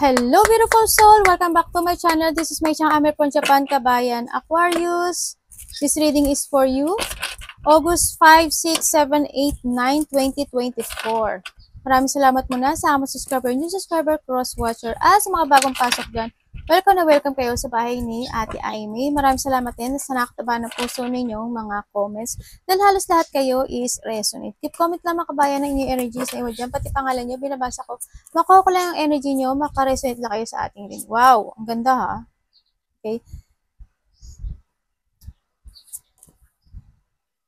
Hello beautiful soul! Welcome back to my channel. This is my channel, Amir from Japan, Kabayan. Aquarius, this reading is for you. August 5, 6, 7, 8, 9, 2024. Maraming salamat muna sa mga subscriber, new subscriber, cross-watcher, at sa mga bagong pasok dyan. Welcome kayo sa bahay ni Ate Aimee. Maraming salamat din sa nakataba ng puso ninyong mga comments. Dahil halos lahat kayo is resonate. Keep comment lang mga kabayan ng inyong energies na iwan dyan. Pati pangalan nyo, binabasa ko. Makuha ko lang yung energy nyo, makaresonate lang kayo sa ating ring. Wow, ang ganda ha. Okay.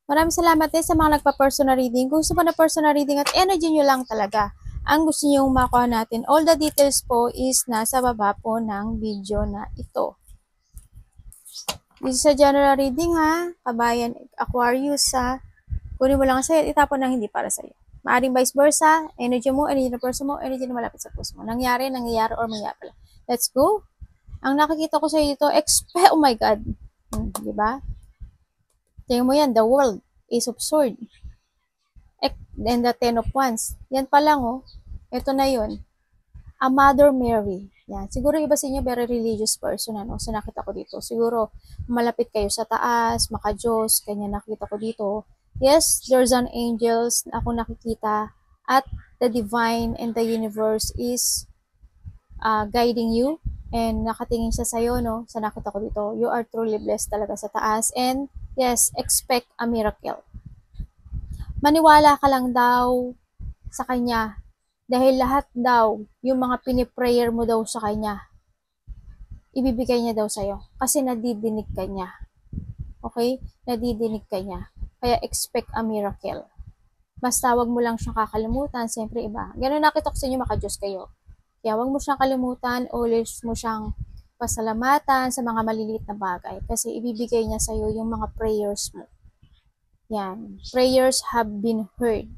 Maraming salamat din sa mga nagpa-personal reading. Kung gusto po na personal reading at energy nyo lang talaga ang gusto nyo makuha natin, all the details po is nasa baba po ng video na ito. This is a general reading ha, kabayan Aquarius ha. Kunin mo lang sa'yo, itapon ng hindi para sa'yo. Maaring vice versa, energy mo, energy ng person mo, energy na malapit sa puso mo. Nangyayari, or mangyayari pala. Let's go. Ang nakikita ko sa'yo dito, expect, oh my God. Diba? Tingnan mo yan, the world is absurd. And the 10 of Wands. Yan pa lang oh. Ito na yun. A Mother Mary. Yan. Siguro iba sa inyo, very religious person. Ano? So nakita ko dito. Siguro malapit kayo sa taas, maka-Diyos. Kanya nakita ko dito. Yes, there's an angels na ako nakikita. At the divine and the universe is guiding you. And nakatingin siya sa'yo, no? Sa nakita ko dito. You are truly blessed talaga sa taas. And yes, expect a miracle. Maniwala ka lang daw sa Kanya. Dahil lahat daw, yung mga piniprayer mo daw sa Kanya, ibibigay niya daw sa'yo. Kasi nadidinig ka niya. Okay? Nadidinig ka niya. Kaya expect a miracle. Basta wag mo lang siyang kakalimutan. Siyempre iba. Ganun nakita ko sa inyo, maka-Diyos kayo. Kaya wag mo siyang kalimutan. Always mo siyang pasalamatan sa mga maliliit na bagay. Kasi ibibigay niya sa'yo yung mga prayers mo. Yan. Prayers have been heard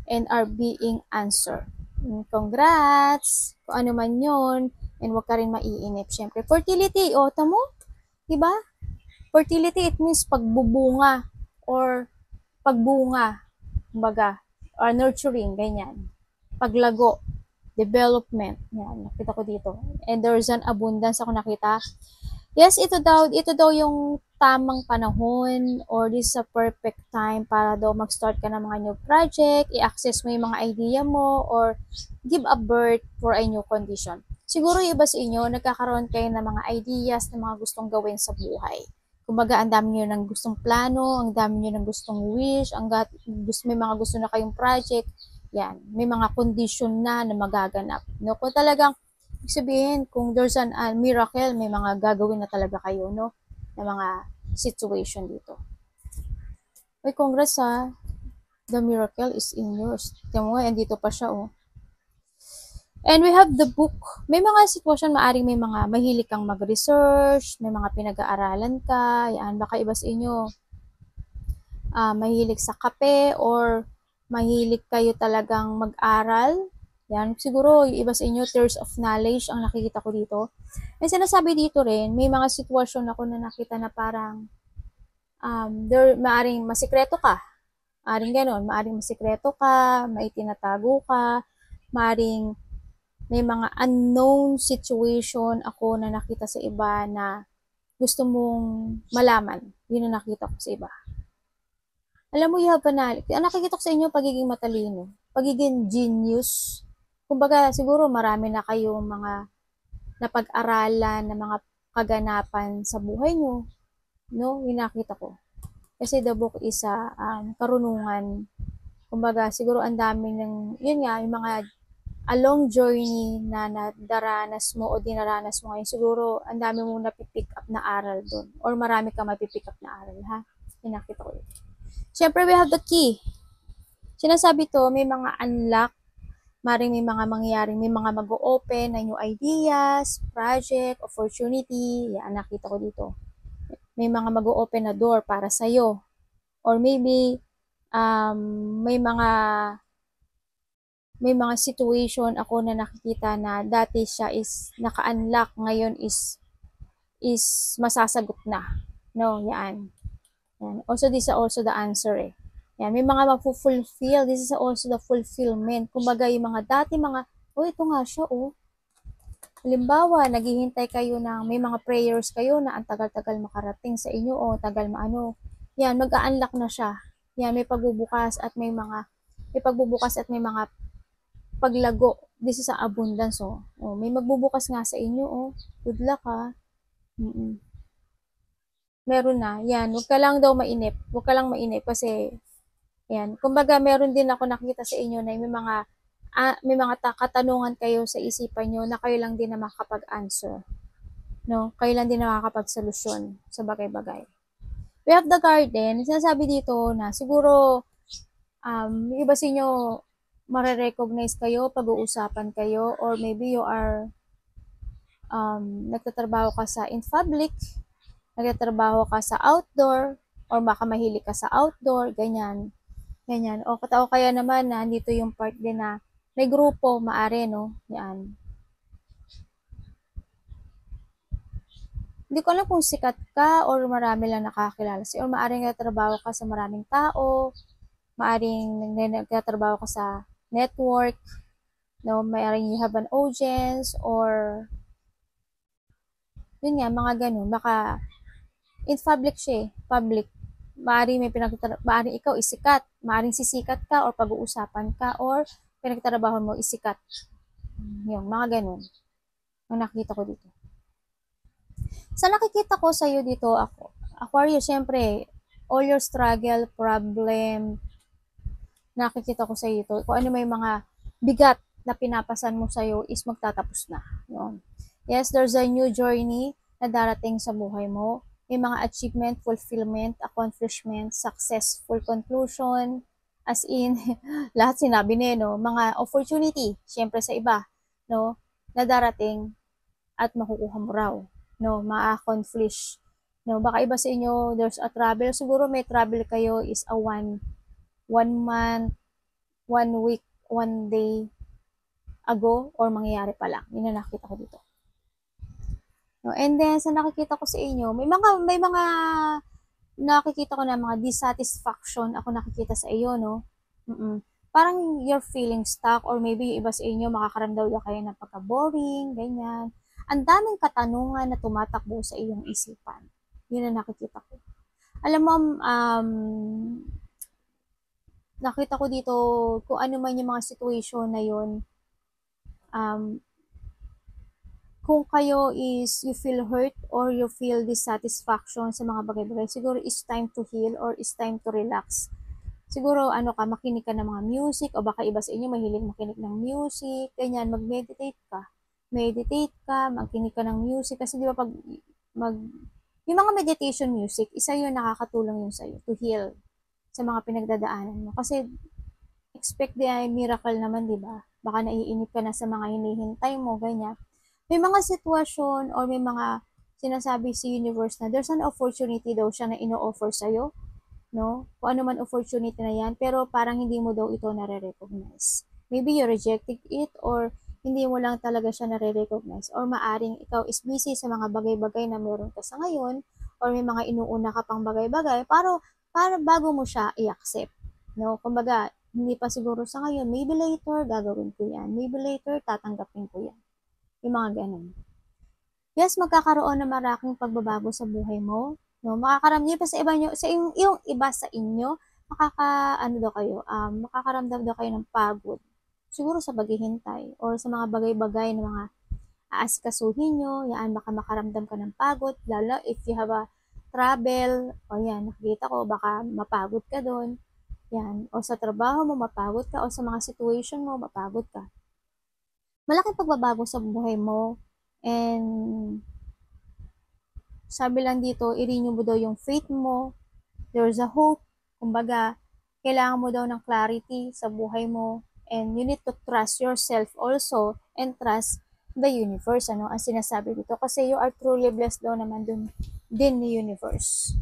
and are being answered. Congrats! Kung ano man yun. And huwag ka rin maiinip. Siyempre, fertility. O, tamo? Diba? Fertility, it means pagbubunga or pagbunga. Kumbaga, or nurturing, ganyan. Paglago. Development. Yan, nakita ko dito. And there's an abundance ako nakita. Yes, ito daw yung tamang panahon or this is a perfect time para daw mag-start ka ng mga new project, i-access mo yung mga idea mo, or give a birth for a new condition. Siguro yung iba sa inyo, nagkakaroon kayo ng mga ideas na mga gustong gawin sa buhay. Kumbaga, ang dami nyo ng gustong plano, ang dami nyo ng gustong wish, may mga gusto na kayong project, yan, may mga condition na magaganap. No? Kung talagang sabihin, kung there's a miracle, may mga gagawin na talaga kayo, no? Na mga situation dito. Uy, congrats ha. The miracle is in yours. Tingnan mo, andito pa siya, oh. And we have the book. May mga sitwasyon, maaring may mga mahilig kang mag-research, may mga pinag-aaralan ka, yan, baka iba sa inyo, mahilig sa kape, or mahilig kayo talagang mag-aral. Yan, siguro yung iba sa inyo, thirst of knowledge ang nakikita ko dito. And sinasabi dito rin, may mga sitwasyon ako na nakita na parang maaring masikreto ka. Maaring gano'n, maaring masikreto ka, may tinatago ka, maaring may mga unknown situation ako na nakita sa iba na gusto mong malaman. Yun ang nakita ko sa iba. Alam mo, you have an ang nakikita ko sa inyo, pagiging matalino, pagiging genius. Kumbaga, siguro marami na kayong mga napag-aralan na mga kaganapan sa buhay nyo. No? Yung nakita ko. Kasi the book is karunungan. Kumbaga, siguro ang dami ng, yun nga, yung mga a long journey na nadaranas mo o dinaranas mo ngayon. Siguro, ang dami mong napipick up na aral doon. Or marami ka mapipick up na aral, ha? Yung nakita ko yun. Siyempre, we have the key. Sinasabi to, may mga unlock, maring may mga mangyaring, may mga mag-o-open na new ideas, project, opportunity. Yan, nakita ko dito. May mga mag-o-open na door para sa'yo. Or maybe, may mga situation ako na nakikita na dati siya is naka-unlock, ngayon is masasagot na. No, yan. Yan. Also, this is also the answer eh. Yan, may mga This is also the fulfillment. Kumbaga, yung mga dati, ito nga siya, oh. Halimbawa, naghihintay kayo ng may mga prayers kayo na ang tagal-tagal makarating sa inyo o tagal maano. Yan, mag-a-unlock na siya. Yan, may pagbubukas at may mga paglago. This is ang abundance, oh. Oh, may magbubukas nga sa inyo, oh. Good luck, ha. Meron na. Yan, huwag ka lang daw mainip. Huwag ka lang mainip kasi, yan. Kumbaga, meron din ako nakita sa inyo na may mga katanungan kayo sa isipan nyo na kayo lang din na makakapag-answer. No? Kayo lang din na makakapag-solusyon sa bagay-bagay. We have the garden. Sinasabi dito na siguro yung iba sa inyo mare-recognize kayo, pag-uusapan kayo, or maybe you are nagtatrabaho ka sa in public, nagtatrabaho ka sa outdoor, or baka mahilig ka sa outdoor, ganyan. Ganyan. O kaya naman na dito yung part din na may grupo, maari, no? Yan. Hindi ko alam kung sikat ka or marami lang nakakilala sa'yo, or maaring nagtatrabaho ka sa maraming tao, maaring nagtatrabaho ka sa network, no? Maaring you have an audience, or yun nga, mga ganun. Baka in public siya, public. Maaring ikaw isikat, maaring sisikat ka or pag-uusapan ka or pinagtatrabaho mo isikat. Yung mga ganun. Ang nakita ko dito. Sa nakikita ko sa iyo dito, Aquarius, syempre, all your struggle, problem, nakikita ko sa iyo dito. Kung ano may mga bigat na pinapasan mo sa iyo is magtatapos na. Yun. Yes, there's a new journey na darating sa buhay mo. May mga achievement, fulfillment, accomplishment, successful conclusion, as in, lahat sinabi niya, no? Mga opportunity, syempre sa iba, no? Na darating at makukuha mo raw, no? Ma-accomplish, no? Baka iba sa inyo, there's a travel, siguro may travel kayo is a one month, 1 week, 1 day ago, or mangyayari pa lang. Yun na nakita ko dito. No, and then sa nakikita ko sa inyo, may mga nakikita ko na mga dissatisfaction ako nakikita sa iyo, no? Parang you're feeling stuck, or maybe yung iba sa inyo makakaramdam na kayo ng pagka-boring, ganyan. Ang daming katanungan na tumatakbo sa iyong isipan. Yun ang nakikita ko. Alam mo, nakita ko dito kung ano man yung mga situation na yun, kung kayo is you feel hurt or you feel dissatisfaction sa mga bagay-bagay, siguro it's time to heal or it's time to relax. Siguro makinig ka ng mga music, o baka iba sa inyo mahilig makinig ng music, ganyan, mag-meditate ka. Meditate ka, makinig ka ng music, kasi di ba yung mga meditation music, isa yun nakakatulong yun sa'yo to heal sa mga pinagdadaanan mo. Kasi expect the miracle naman, di ba? Baka naiinip ka na sa mga hinihintay mo, ganyan. May mga sitwasyon or may mga sinasabi si universe na there's an opportunity daw siya na ino-offer sa'yo, no? Kung ano man opportunity na yan, pero parang hindi mo daw ito nare-recognize. Maybe you rejected it, or hindi mo lang talaga siya nare-recognize, or maaring ikaw is busy sa mga bagay-bagay na meron ka sa ngayon, or may mga inuuna ka pang bagay-bagay, para bago mo siya i-accept, no? Kumbaga, hindi pa siguro sa ngayon, maybe later gagawin ko yan, maybe later tatanggapin ko yan. Yung mga ganun. Yes, magkakaroon ng malaking pagbabago sa buhay mo, no? Makakaramdam pa sa iba nyo, sa yung iba sa inyo, makakaramdam daw kayo ng pagod. Siguro sa paghihintay or sa mga bagay-bagay na mga aasikasuhin nyo, yan, baka makaramdam ka ng pagod, lalo if you have a travel, o yan, nakikita ko, baka mapagod ka doon, yan, o sa trabaho mo, mapagod ka, o sa mga situation mo, mapagod ka. Malaking pagbabago sa buhay mo, and sabi lang dito, i-renew mo daw yung faith mo, there's a hope, kumbaga, kailangan mo daw ng clarity sa buhay mo, and you need to trust yourself also, and trust the universe, ang sinasabi dito, kasi you are truly blessed daw naman dun din ni universe.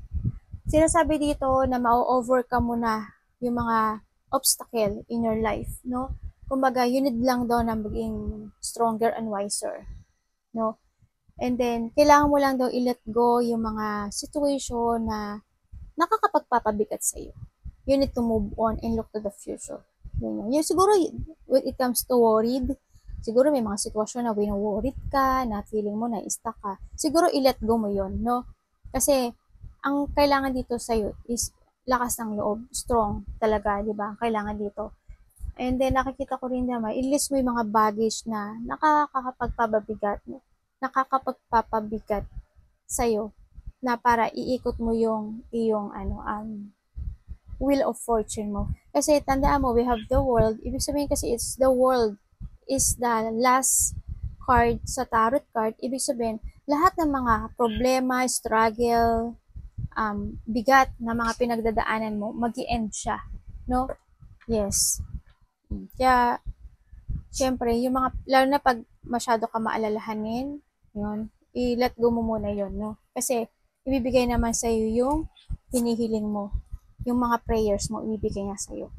Sinasabi dito na ma-overcome mo na yung mga obstacle in your life, no? Kumbaga, you need lang daw na maging stronger and wiser, no? And then, kailangan mo lang daw i-let go yung mga situation na nakakapagpapabigat sa iyo. You need to move on and look to the future. Yun. Siguro, when it comes to worried, siguro may mga sitwasyon na wino-worried ka, na feeling mo na stuck ka. Siguro i-let go mo yon, no? Kasi ang kailangan dito sa'yo is lakas ng loob, strong talaga, di ba? Kailangan dito. And then, nakikita ko rin naman, i-list mo yung mga baggage na nakakapagpapabigat sa'yo, na para iikot mo yung iyong wheel of fortune mo. Kasi tandaan mo, we have the world. Ibig sabihin kasi it's the world is the last card sa tarot card. Ibig sabihin, lahat ng mga problema, struggle, bigat na mga pinagdadaanan mo, mag-i-end siya. No? Yes. Kaya, syempre, yung mga, lalo na pag masyado ka maalalahanin, yun, i-let go mo muna yun, no? Kasi, ibibigay naman sa'yo yung hinihiling mo. Yung mga prayers mo, ibibigay niya sa'yo.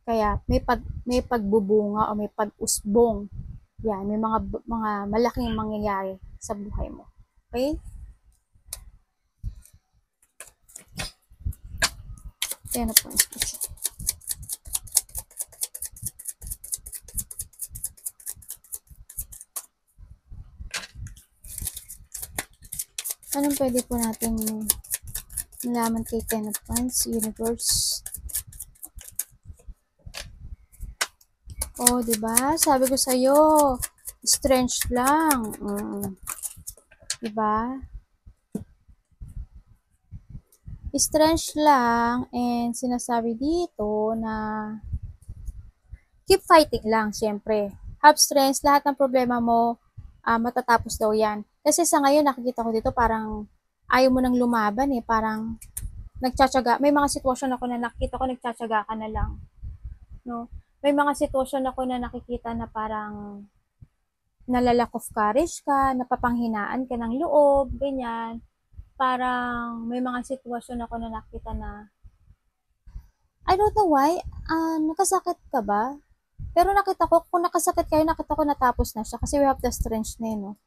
Kaya, may pagbubunga o may pag-usbong. Yan, may mga malaking mangyayari sa buhay mo. Okay? Ten of Pentacles. Anong pwede po natin nalaman kay Ten of Wands, Universe? Oh, di ba? Sabi ko sa iyo, strange lang. Di ba? Strange lang, and sinasabi dito na keep fighting lang, syempre. Have strength, lahat ng problema mo, matatapos daw yan. Kasi sa ngayon, nakikita ko dito, parang ayaw mo nang lumaban eh. Parang nagtsatsaga. May mga sitwasyon ako na nakikita ko, nagtsatsaga ka na lang. No? May mga sitwasyon ako na nakikita na parang nalalack of courage ka, napapanghinaan ka ng loob, ganyan. Parang may mga sitwasyon ako na nakita na I don't know why, nakasakit ka ba? Pero nakita ko, kung nakasakit kayo, nakita ko natapos na siya kasi we have the strength na yun, no?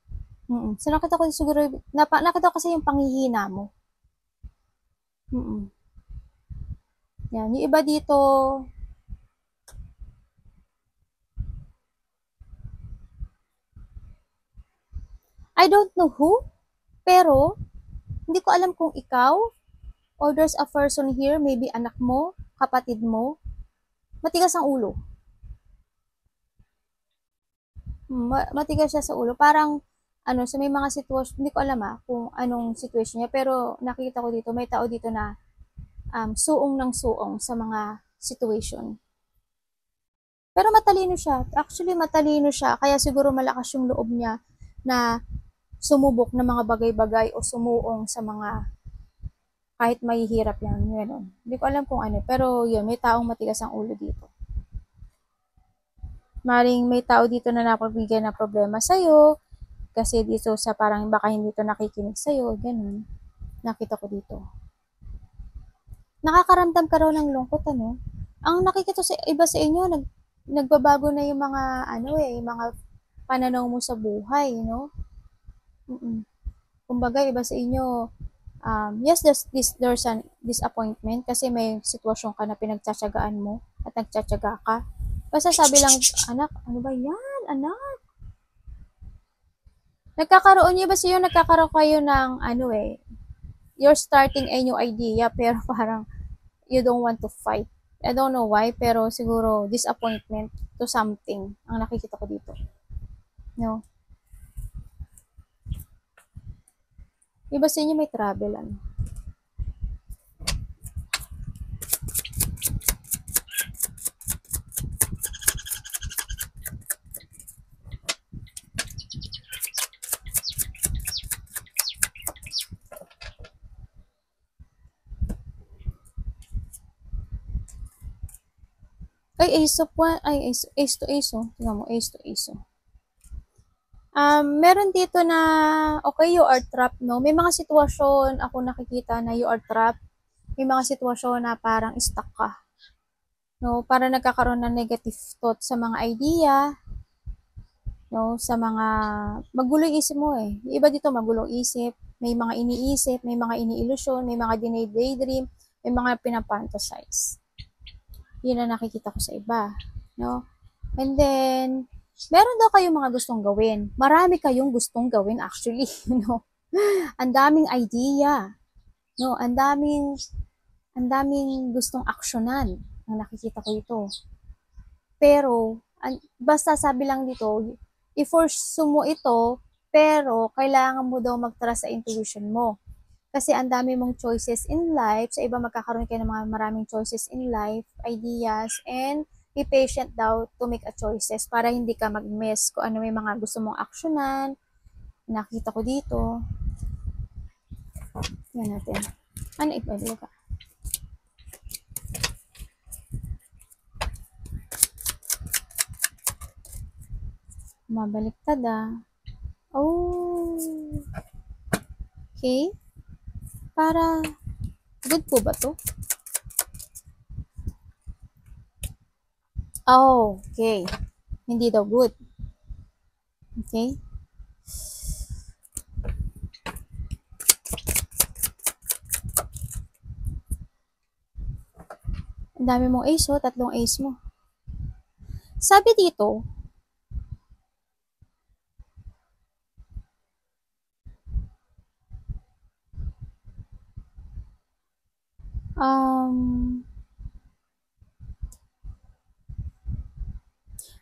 So nakita ko siguro, nakita ko kasi yung panghihina mo. Yan, yung iba dito, I don't know who, pero hindi ko alam kung ikaw, or there's a person here, maybe anak mo, kapatid mo, matigas ang ulo. Matigas siya sa ulo. Parang, sa may mga sitwasyon, hindi ko alam kung anong situation niya, pero nakita ko dito, may tao dito na suong ng suong sa mga situation. Pero matalino siya. Actually, matalino siya. Kaya siguro malakas yung loob niya na sumubok ng mga bagay-bagay o sumuong sa mga kahit mahihirap yan. Yun. Hindi ko alam kung ano. Pero yun, may taong matigas ang ulo dito. Maring may tao dito na napagbigay ng problema sa'yo. Kasi dito sa parang baka hindi to nakikinig sa'yo. Ganun. Nakita ko dito. Nakakaramdam ka raw ng lungkot, ano? Ang nakikita sa iba sa inyo, nagbabago na yung mga, yung mga pananaw mo sa buhay, no? Kumbaga, iba sa inyo, yes, there's an disappointment kasi may sitwasyon ka na pinagtsatsagaan mo at nagtsatsaga ka. Basta sabi lang, anak, ano ba yan, anak? Nagkakaroon niyo ba sa iyo, nagkakaroon kayo ng, you're starting a new idea, pero parang, you don't want to fight. I don't know why, pero siguro, disappointment to something, ang nakikita ko dito. No? Iba sa inyo may travel, Ay, ace to ace, tingnan mo, ace to ace, meron dito na, okay, you are trapped, no? May mga sitwasyon ako nakikita na you are trapped. May mga sitwasyon na parang stuck ka. No? Para nagkakaroon ng negative thought sa mga idea, no? Sa mga, magulo isip mo eh. Yung iba dito, magulo isip. May mga iniisip, may mga iniilusyon, may mga daydream, may mga pinapantasize. Yun ang nakikita ko sa iba. No? And then, Meron daw kayong mga gustong gawin. Marami kayong gustong gawin actually, no? Ang daming idea, no? Ang daming gustong aksyonan ang nakikita ko ito. Pero basta sabi lang dito, i-force mo ito, pero kailangan mo daw mag-trust sa intuition mo. Kasi ang dami mong choices in life, sa iba magkakaroon kayo ng mga maraming choices in life, ideas, and be patient daw to make a choices para hindi ka mag-miss kung ano may mga gusto mong aksyonan. Nakita ko dito. Yan natin. Ano iba ka? Mabaliktad Oh. Okay. Para good po ba to? Oh, okay. Hindi daw good. Okay. Ang dami mong ace, tatlong ace mo. Sabi dito,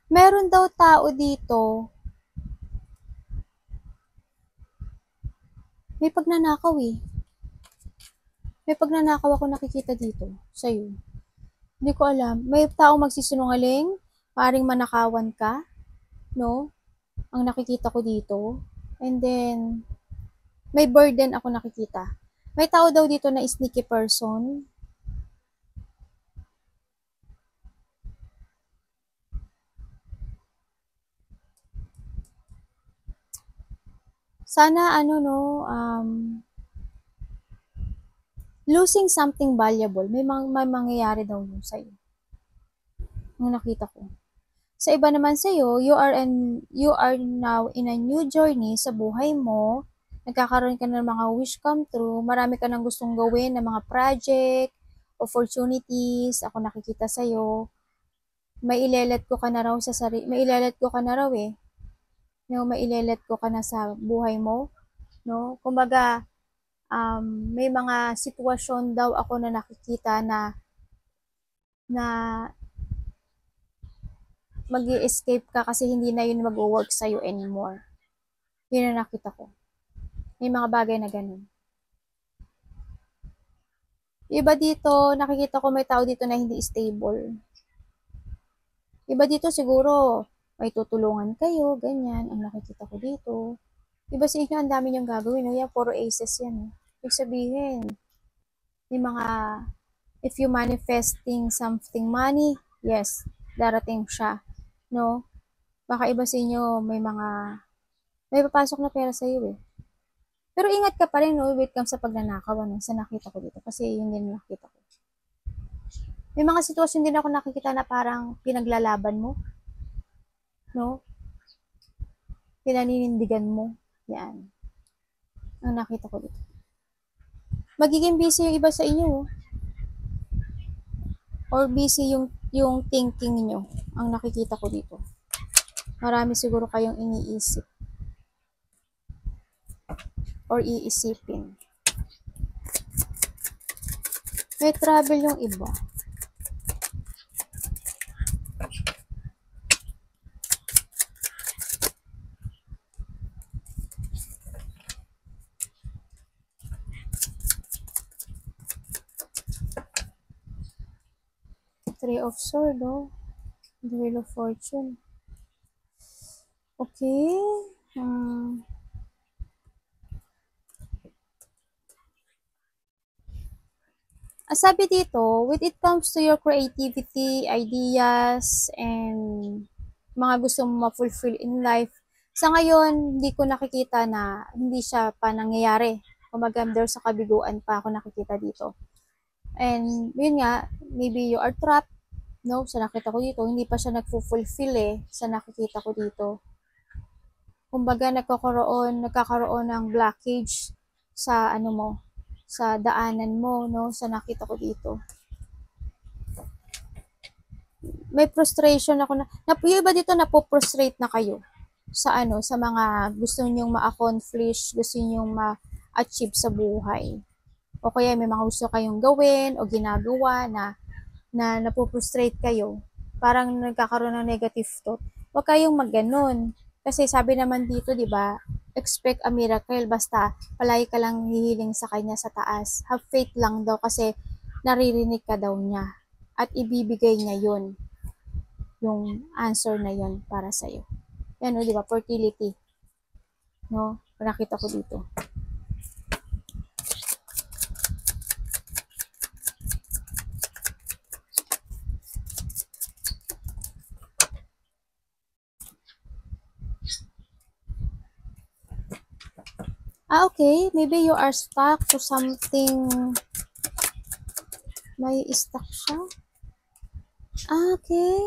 meron daw tao dito, may pagnanakaw May pagnanakaw ako nakikita dito, sa'yo. Hindi ko alam. May tao magsisinungaling, paring manakawan ka, no? Ang nakikita ko dito. And then, may burden ako nakikita. May tao daw dito na sneaky person. Sana losing something valuable. May mangyayari daw yun sa'yo. Ang nakita ko. Sa iba naman sa'yo, you are now in a new journey sa buhay mo. Nagkakaroon ka ng mga wish come true. Marami ka nang gustong gawin ng mga project, opportunities. Ako nakikita sa'yo. May ilelet ko ka na raw sa sarili. May ilelet ko ka na raw No, may ilelet ko ka na sa buhay mo. No? Kumbaga, may mga sitwasyon daw ako na nakikita na mag-i-escape ka kasi hindi na yun mag-work sa'yo anymore. Yun ang nakita ko. May mga bagay na ganun. Iba dito, nakikita ko may tao dito na hindi stable. Iba dito siguro, may tutulungan kayo, ganyan, ang nakikita ko dito. Iba sa inyo, ang dami niyong gagawin. No? Yan, puro aces yan. Ibig sabihin, may mga, if you manifesting something money, yes, darating siya. No? Baka iba sa inyo, may papasok na pera sa iyo Pero ingat ka pa rin, no, when it comes sa pagnanakaw, sa nakita ko dito. Kasi yun din nakita ko. May mga sitwasyon din ako nakikita na parang pinaglalaban mo. No? Pinaninindigan mo. Yan. Ang nakita ko dito. Magiging busy yung iba sa inyo. Or busy yung thinking nyo. Ang nakikita ko dito. Marami siguro kayong iniisip. Or iisipin. May travel yung iba. Three of Swords, The Wheel of Fortune. Okay. Sabi dito, when it comes to your creativity, ideas, and mga gusto mo ma-fulfill in life, sa ngayon, hindi ko nakikita na hindi siya pa nangyayari. Kumbaga, there's sa kabiguan pa ako nakikita dito. And, yun nga, maybe you are trapped, no? Sa nakita ko dito, hindi pa siya nagfulfill sa nakikita ko dito. Kumbaga, nagkakaroon ng blockage sa sa daanan mo, no? Sa nakita ko dito. may frustration ako na yung iba dito napo-frustrate na kayo sa ano, sa mga gusto ninyong ma-accomplish, gusto ninyong ma-achieve sa buhay. O kaya may mga gusto kayong gawin o ginagawa na napo-frustrate kayo. Parang nagkakaroon ng negative thought. Huwag kayong magganon. Kasi sabi naman dito, 'di ba? Expect a miracle basta palagi ka lang hihiling sa kanya sa taas. Have faith lang daw kasi naririnig ka daw niya at ibibigay niya 'yon, yung answer na 'yon para sa iyo. Yan, no, 'di ba? Fertility. No? Nakita ko dito. Okay. Maybe you are stuck to something. May stuck siya. Okay.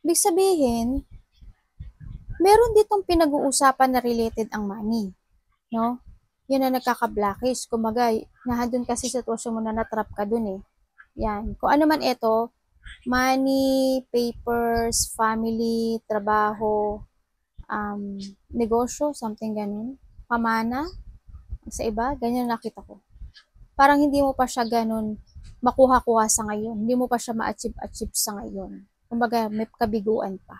Ibig sabihin, meron ditong pinag-uusapan na related ang money. No? Yun na nagkaka-blockish. Kumaga, nahadun kasi sitwasyon mo na natrap ka dun eh. Yan. Kung ano man ito, money, papers, family, trabaho, negosyo, something ganun. Pamana, sa iba, ganyan nakita ko. Parang hindi mo pa siya ganun makuha-kuha sa ngayon. Hindi mo pa siya ma-achieve sa ngayon. Kumbaga, may kabiguan pa.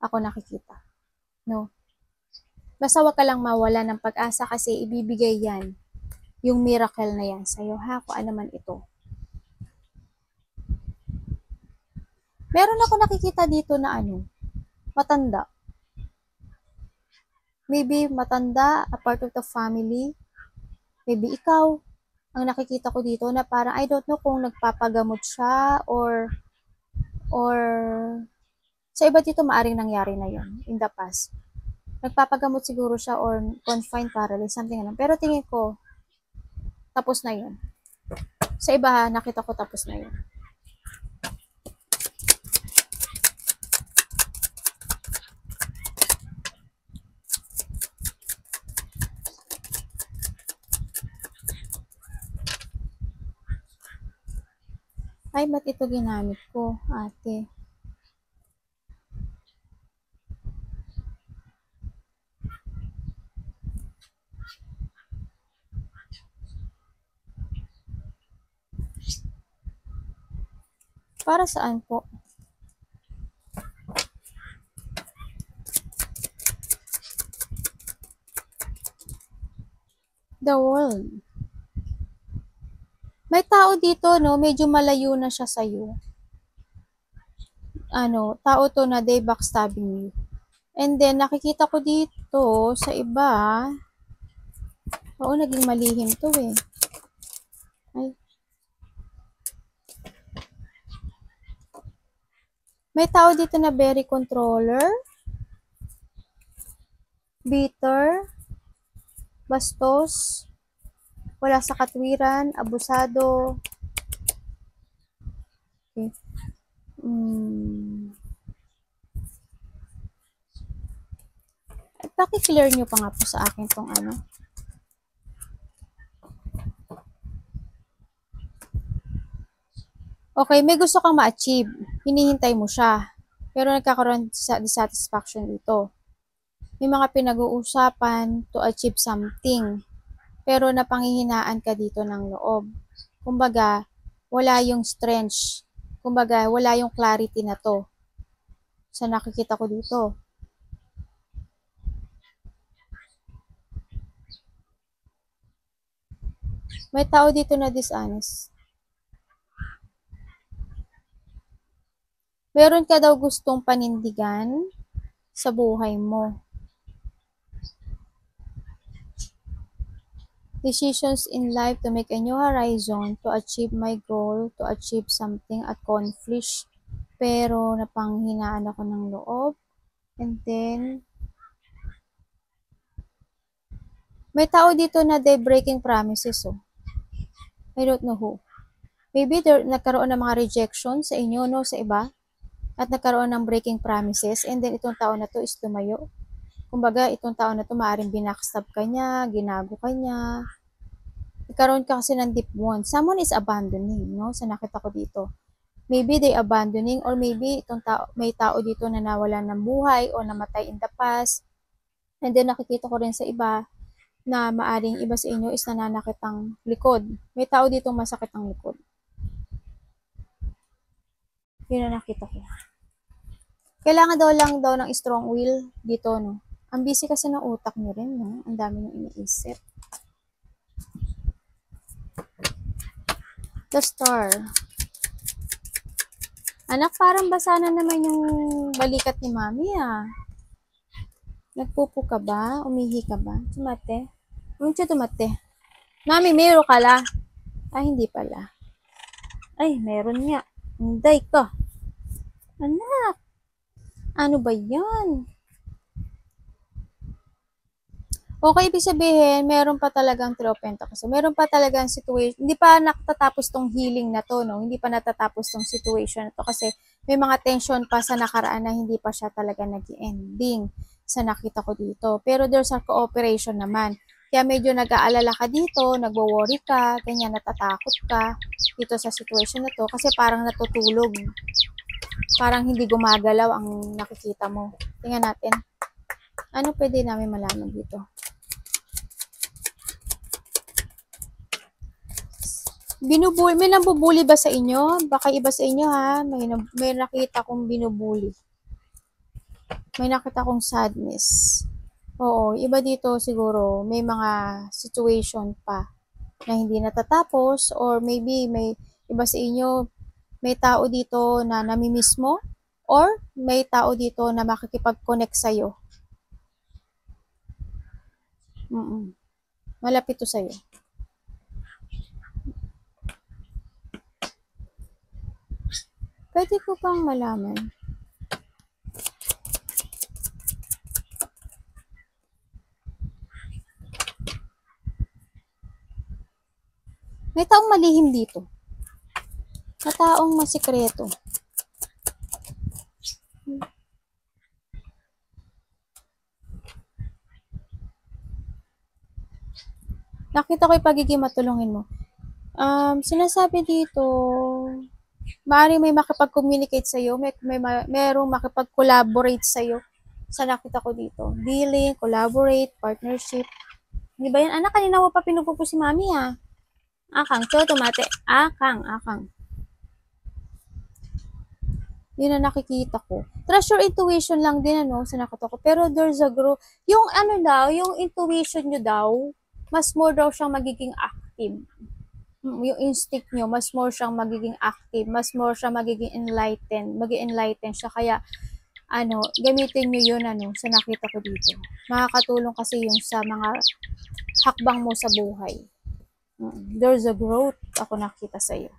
Ako nakikita. No? Basta wag ka lang mawala ng pag-asa kasi ibibigay yan. Yung miracle na yan sa'yo, ha? Kung ano man ito. Meron ako nakikita dito na matanda. Maybe matanda, a part of the family. Maybe ikaw, ang nakikita ko dito na parang, I don't know kung nagpapagamot siya or sa iba dito maaring nangyari na yon in the past. Nagpapagamot siguro siya or confined paralysis, something ganun. Pero tingin ko, tapos na yun. Sa iba, nakita ko tapos na yun. Ay, ba't ito ginamit ko, ate? Para saan po? The world. May tao dito, no? Medyo malayo na siya sa'yo. Tao to na they backstabbing you. And then, nakikita ko dito, sa iba, oo, naging malihim to eh. Ay. May tao dito na very controller, bitter, bastos, wala sa katwiran, abusado. Okay. Paki-clear nyo pa nga po sa akin tong Okay, may gusto kang ma-achieve. Hinihintay mo siya. Pero nagkakaroon sa dissatisfaction dito. May mga pinag-uusapan to achieve something. Pero napanghihinaan ka dito ng loob. Kumbaga, wala yung strength. Kumbaga, wala yung clarity na to. Sa nakikita ko dito. May tao dito na dishonest. Meron ka daw gustong panindigan sa buhay mo. Decisions in life to make a new horizon, to achieve my goal, to achieve something, accomplish. Pero napanghinaan ako ng loob. And then, may tao dito na they breaking promises, oh. I don't know who. Maybe nagkaroon ng mga rejection sa inyo, no, sa iba. At nagkaroon ng breaking promises, and then itong tao na to is tumayo. Kumbaga, itong tao na to maaaring binackstab ka niya, ginago ka niya. Nagkaroon ka kasi ng deep wound. Someone is abandoning, no? Sa nakita ko dito. Maybe they abandoning, or maybe may tao dito na nawalan ng buhay o namatay in the past. And then nakikita ko rin sa iba na maaring iba sa inyo is nananakit ang likod. May tao dito masakit ang likod. Yun ang nakita ko. Kailangan lang daw ng strong will dito, no? Ang busy kasi ng utak niyo rin, no? Ang dami nyo iniisip. The Star. Anak, parang basa na naman yung balikat ni Mami, ah. Nagpupo ka ba? Umihi ka ba? Tumate? Unsa tumate? Mami, meron ka la? Ay, hindi pala. Ay, meron nga. Hinday ka. Anak, ano ba yan? Okay, ibig sabihin, meron pa talagang Three of Pentacles. Meron pa talagang situation. Hindi pa natatapos tong healing na to, no? Hindi pa natatapos tong situation na to kasi may mga tension pa sa nakaraan na hindi pa siya talaga nag-ending sa nakita ko dito. Pero there's a cooperation naman. Kaya medyo nag-aalala ka dito, nagwo-worry ka, ganyan, natatakot ka dito sa situation na to kasi parang natutulog. Parang hindi gumagalaw ang nakikita mo. Tingnan natin. Ano pwede namin malaman dito? May nambubuli ba sa inyo? Baka iba sa inyo, ha? May nakita kong binubuli. May nakita kong sadness. Oo, iba dito siguro may mga situation pa na hindi natatapos, or maybe may iba sa inyo, may tao dito na namimiss mo, or may tao dito na makikipag-connect sa'yo. Malapit to sa'yo. Pwede ko pang malaman. May taong malihim dito. May taong masikreto. Nakita ko yung pagiging matulungin mo. Sinasabi dito, maaari may makipag-communicate sa'yo, merong makipag-collaborate sa'yo sa nakita ko dito. Dealing, collaborate, partnership. Di ba yan? Anak, kanina mo pa pinupupo si Mami, ha? Akang, tumate. Akang. Yun ang nakikita ko. Trust your intuition lang din, ano, sa nakita ko. Pero there's a growth. Yung ano daw, yung intuition nyo daw, mas more daw siyang magiging active. Yung instinct nyo, mas more siyang magiging active, mas more siyang magiging enlighten siya. Kaya, ano, gamitin nyo yun, ano, sa nakita ko dito. Makakatulong kasi yung sa mga hakbang mo sa buhay. There's a growth ako nakita sa iyo.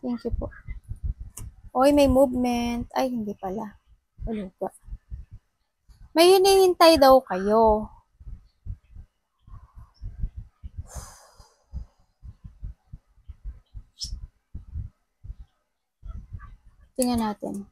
Thank you po. Oy, may movement. Ay, hindi pala. Uluga. May hinihintay daw kayo. Tingnan natin.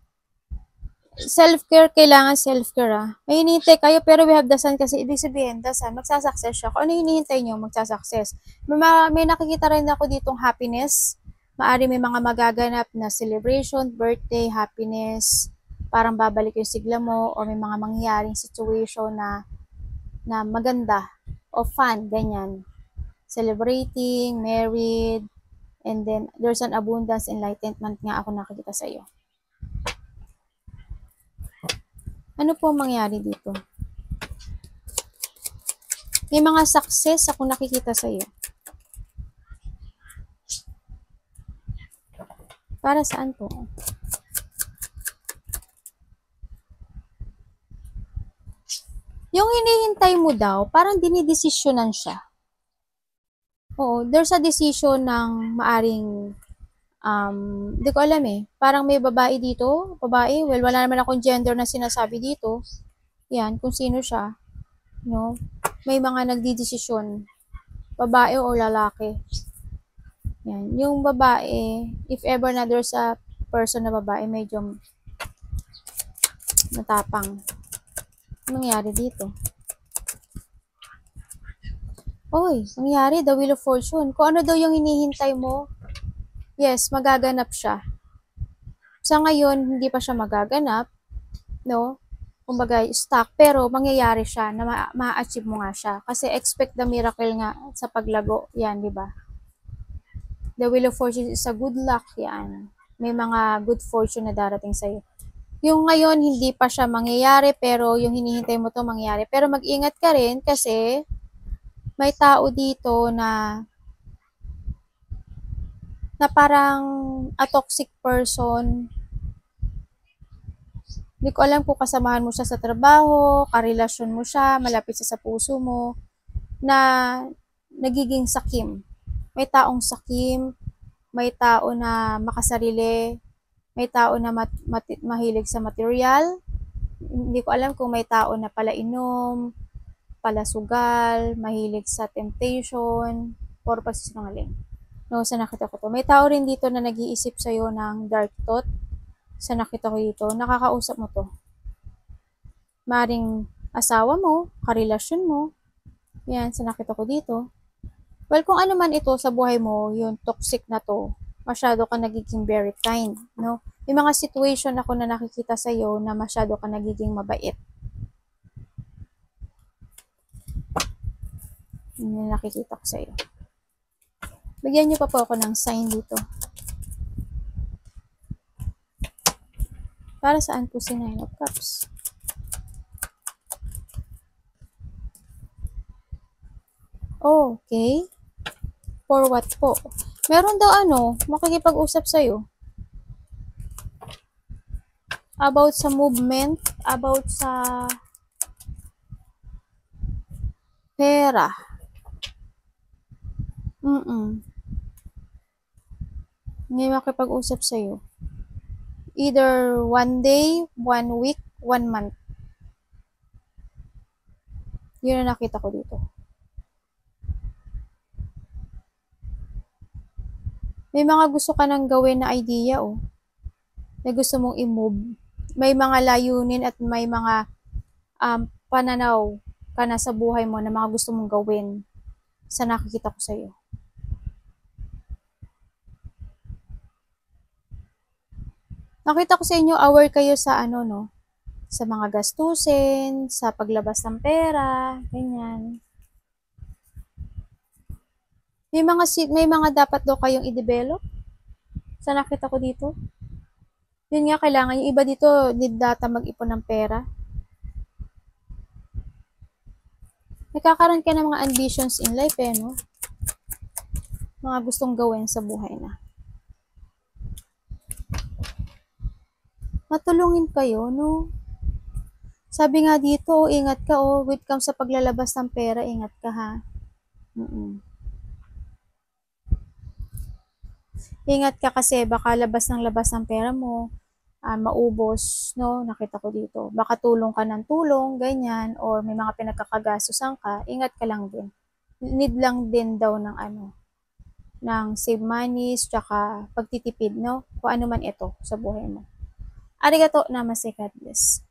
Self-care, kailangan self-care, ah. May hinihintay kayo, pero we have the sun kasi ibig sabihin, the sun, magsasuccess siya. Kung ano hinihintay nyo, magsasuccess. May nakikita rin ako ditong happiness. Maari may mga magaganap na celebration, birthday, happiness, parang babalik yung sigla mo, o may mga mangyayaring situation na maganda o fun, ganyan. Celebrating, married, and then there's an abundance, enlightenment nga ako nakikita sa iyo. Ano po mangyari dito? May mga success ako nakikita sa iyo. Para saan po? Yung hinihintay mo daw, parang dinidesisyonan siya. Oo, there's a decision ng maaring, hindi ko alam eh. Parang may babae dito. Babae, well, wala naman akong gender na sinasabi dito. Yan, kung sino siya. No? May mga nagdidesisyon. Babae o lalaki. Yan. Yung babae, if ever na there's a person na babae, medyo Matapang. Anong nangyari dito? Oy, nangyari, the Wheel of Fortune. Kung ano daw yung hinihintay mo, yes, magaganap siya. Sa ngayon, hindi pa siya magaganap, no? Kumbaga, stuck, pero mangyayari siya na ma-achieve mo nga siya. Kasi expect the miracle nga sa paglago. Yan, di ba? The Wheel of Fortune is a good luck. Yan. May mga good fortune na darating sa'yo. Yung ngayon, hindi pa siya mangyayari, pero yung hinihintay mo to mangyayari. Pero mag-ingat ka rin kasi may tao dito na parang a toxic person. Hindi ko alam kung kasamahan mo siya sa trabaho, karelasyon mo siya, malapit siya sa puso mo, na nagiging sakim. May taong sakim, may tao na makasarili, may tao na mahilig sa material. Hindi ko alam kung may tao na palainom, palasugal, mahilig sa temptation, or pagsisinungaling. No, sa nakita ko to. May tao rin dito na nag-iisip sa'yo ng dark thought. Sa nakita ko dito, nakakausap mo to. Maring asawa mo, karelasyon mo. Yan, sa nakita ko dito. Well, kung ano man ito sa buhay mo, yung toxic na to, masyado ka nagiging very kind, no? May mga situation ako na nakikita sa'yo na masyado ka nagiging mabait. Yun yung nakikita ko sa'yo. Bigyan niyo pa po ako ng sign dito. Para saan po si Nine of Cups? Okay. For what po? Meron daw makikipag-usap sa'yo. About sa movement, about sa pera. May makipag-usap sa'yo. Either 1 day, 1 week, 1 month. Yun ang nakita ko dito. May mga gusto ka nang gawin na idea, na gusto mong i-move. May mga layunin at may mga pananaw ka na sa buhay mo na mga gusto mong gawin sa nakikita ko sa'yo. Nakita ko sa inyo, aware kayo sa sa mga gastusin, sa paglabas ng pera, ganyan. May mga dapat daw kayong i-develop. Sa nakita ko dito. Yun nga, kailangan yung iba dito, need data mag-ipon ng pera. Nagkakaroon ka ng mga ambitions in life, no? Mga gustong gawin sa buhay na. Matulungin kayo, no? Sabi nga dito, ingat ka, wait kang sa paglalabas ng pera, ingat ka, ha? Ingat ka kasi baka labas ng pera mo, maubos, no? Nakita ko dito. Baka tulong ka ng tulong, ganyan, or may mga pinagkakagastusan ka, ingat ka lang din. Need lang din daw ng ng save money, tsaka pagtitipid, no? Kung ano man ito sa buhay mo. Arigato namaste, God bless.